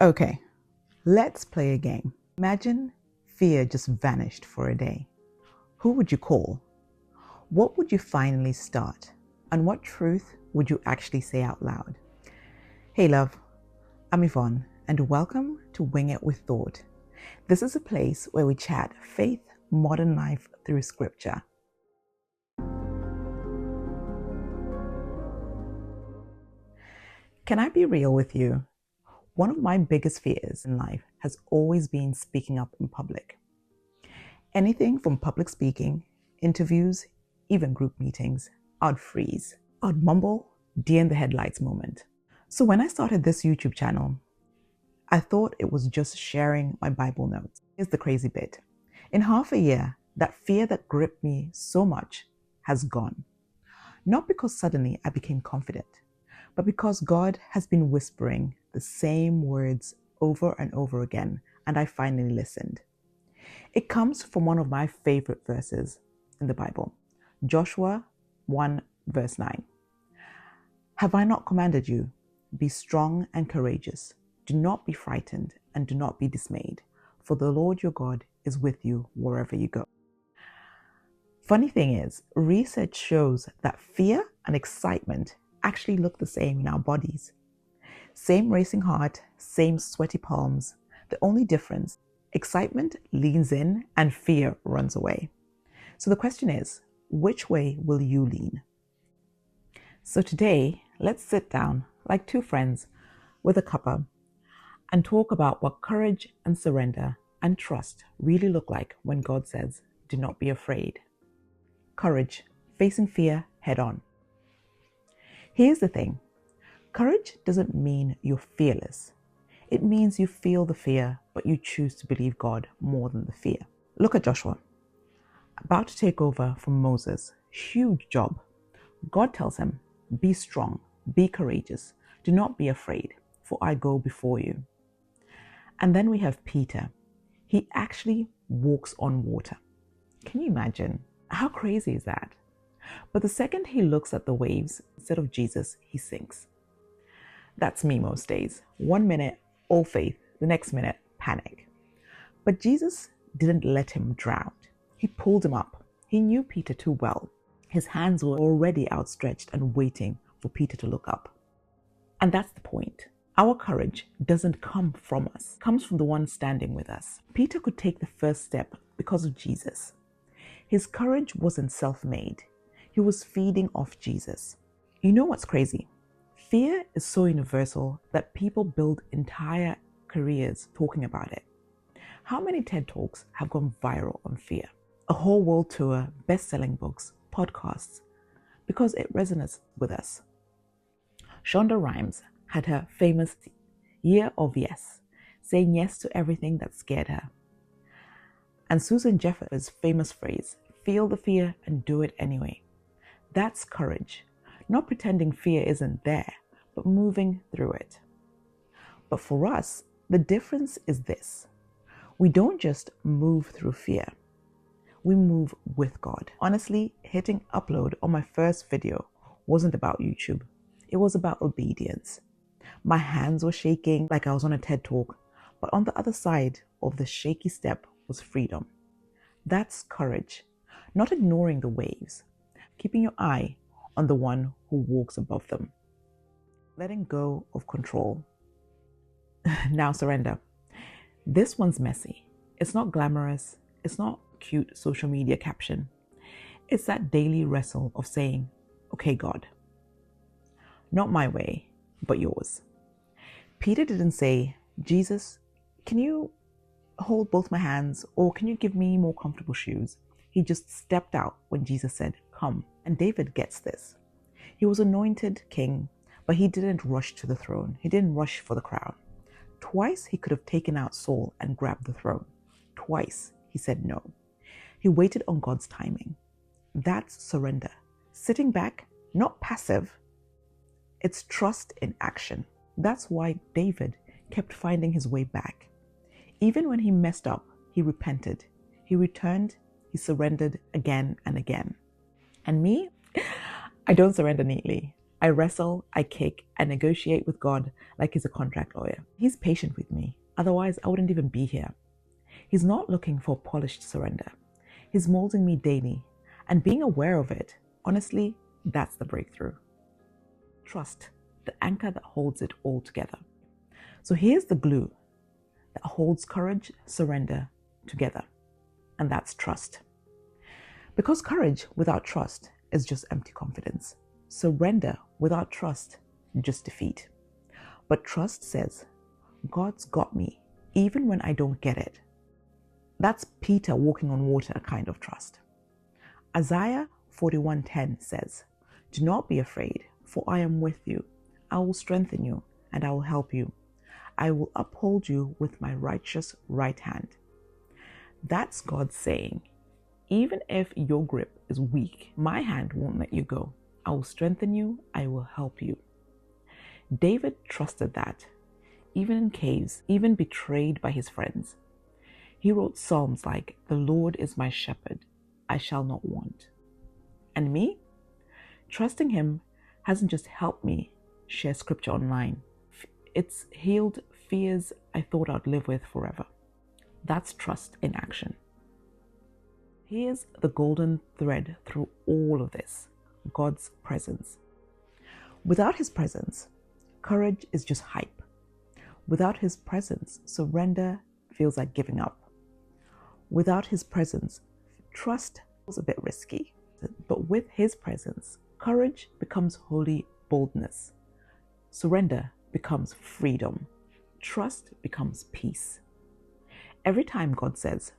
Okay, let's play a game. Imagine fear just vanished for a day. Who would you call? What would you finally start? And what truth would you actually say out loud? Hey love, I'm Yvonne, and welcome to Wing It with Thought. This is a place where we chat faith, modern life through scripture. Can I be real with you? One of my biggest fears in life has always been speaking up in public. Anything from public speaking, interviews, even group meetings, I'd freeze. I'd mumble, deer in the headlights moment. So when I started this YouTube channel, I thought it was just sharing my Bible notes. Here's the crazy bit. In half a year, that fear that gripped me so much has gone. Not because suddenly I became confident, but because God has been whispering the same words over and over again, and I finally listened. It comes from one of my favorite verses in the Bible, Joshua 1 verse 9. Have I not commanded you? Be strong and courageous. Do not be frightened and do not be dismayed, for the Lord your God is with you wherever you go. Funny thing is, research shows that fear and excitement actually look the same in our bodies. Same racing heart, same sweaty palms. The only difference, excitement leans in and fear runs away. So the question is, which way will you lean? So today, let's sit down like two friends with a cuppa and talk about what courage and surrender and trust really look like when God says, do not be afraid. Courage, facing fear head on. Here's the thing. Courage doesn't mean you're fearless. It means you feel the fear, but you choose to believe God more than the fear. Look at Joshua, about to take over from Moses. Huge job. God tells him, be strong, be courageous, do not be afraid, for I go before you. And then we have Peter. He actually walks on water. Can you imagine? How crazy is that? But the second he looks at the waves, instead of Jesus, he sinks. That's me most days. 1 minute, all faith. The next minute, panic. But Jesus didn't let him drown. He pulled him up. He knew Peter too well. His hands were already outstretched and waiting for Peter to look up. And that's the point. Our courage doesn't come from us. It comes from the one standing with us. Peter could take the first step because of Jesus. His courage wasn't self-made. He was feeding off Jesus. You know what's crazy? Fear is so universal that people build entire careers talking about it. How many TED Talks have gone viral on fear? A whole world tour, best-selling books, podcasts, because it resonates with us. Shonda Rhimes had her famous year of yes, saying yes to everything that scared her. And Susan Jeffers' famous phrase, feel the fear and do it anyway. That's courage. Not pretending fear isn't there, but moving through it. But for us, the difference is this. We don't just move through fear. We move with God. Honestly, hitting upload on my first video wasn't about YouTube. It was about obedience. My hands were shaking like I was on a TED Talk, but on the other side of the shaky step was freedom. That's courage. Not ignoring the waves, keeping your eye on the one who walks above them. Letting go of control. Now surrender. This one's messy. It's not glamorous. It's not cute social media caption. It's that daily wrestle of saying, okay, God, not my way, but yours. Peter didn't say, Jesus, can you hold both my hands, or can you give me more comfortable shoes? He just stepped out when Jesus said, come. And David gets this. He was anointed king, but he didn't rush to the throne. He didn't rush for the crown. Twice he could have taken out Saul and grabbed the throne. Twice he said no. He waited on God's timing. That's surrender. Sitting back, not passive. It's trust in action. That's why David kept finding his way back. Even when he messed up, he repented. He returned. He surrendered again and again. And me, I don't surrender neatly. I wrestle, I kick, and negotiate with God like he's a contract lawyer. He's patient with me, otherwise I wouldn't even be here. He's not looking for polished surrender. He's molding me daily, and being aware of it, honestly, that's the breakthrough. Trust, the anchor that holds it all together. So here's the glue that holds courage, surrender together, and that's trust. Because courage without trust is just empty confidence. Surrender without trust, just defeat. But trust says, God's got me, even when I don't get it. That's Peter walking on water kind of trust. Isaiah 41:10 says, do not be afraid, for I am with you. I will strengthen you, and I will help you. I will uphold you with my righteous right hand. That's God saying, even if your grip is weak, my hand won't let you go. I will strengthen you, I will help you. David trusted that, even in caves, even betrayed by his friends. He wrote psalms like, the Lord is my shepherd, I shall not want. And me? Trusting him hasn't just helped me share scripture online. It's healed fears I thought I'd live with forever. That's trust in action. Here's the golden thread through all of this, God's presence. Without his presence, courage is just hype. Without his presence, surrender feels like giving up. Without his presence, trust feels a bit risky. But with his presence, courage becomes holy boldness. Surrender becomes freedom. Trust becomes peace. Every time God says,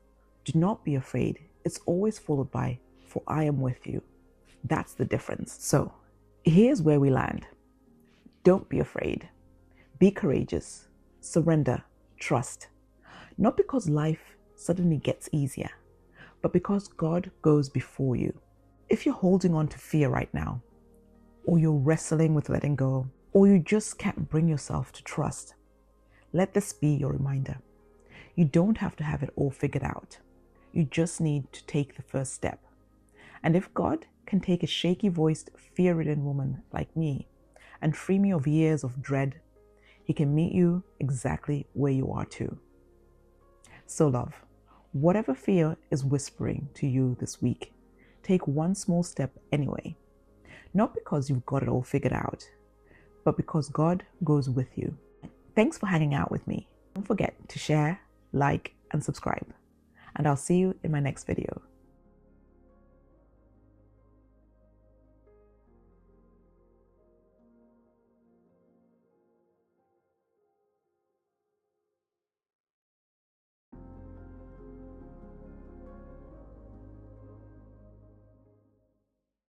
do not be afraid, it's always followed by, for I am with you. That's the difference. So here's where we land. Don't be afraid. Be courageous. Surrender. Trust. Not because life suddenly gets easier, but because God goes before you. If you're holding on to fear right now, or you're wrestling with letting go, or you just can't bring yourself to trust, let this be your reminder. You don't have to have it all figured out. You just need to take the first step. And if God can take a shaky-voiced, fear-ridden woman like me and free me of years of dread, he can meet you exactly where you are too. So love, whatever fear is whispering to you this week, take one small step anyway. Not because you've got it all figured out, but because God goes with you. Thanks for hanging out with me. Don't forget to share, like, and subscribe. And I'll see you in my next video.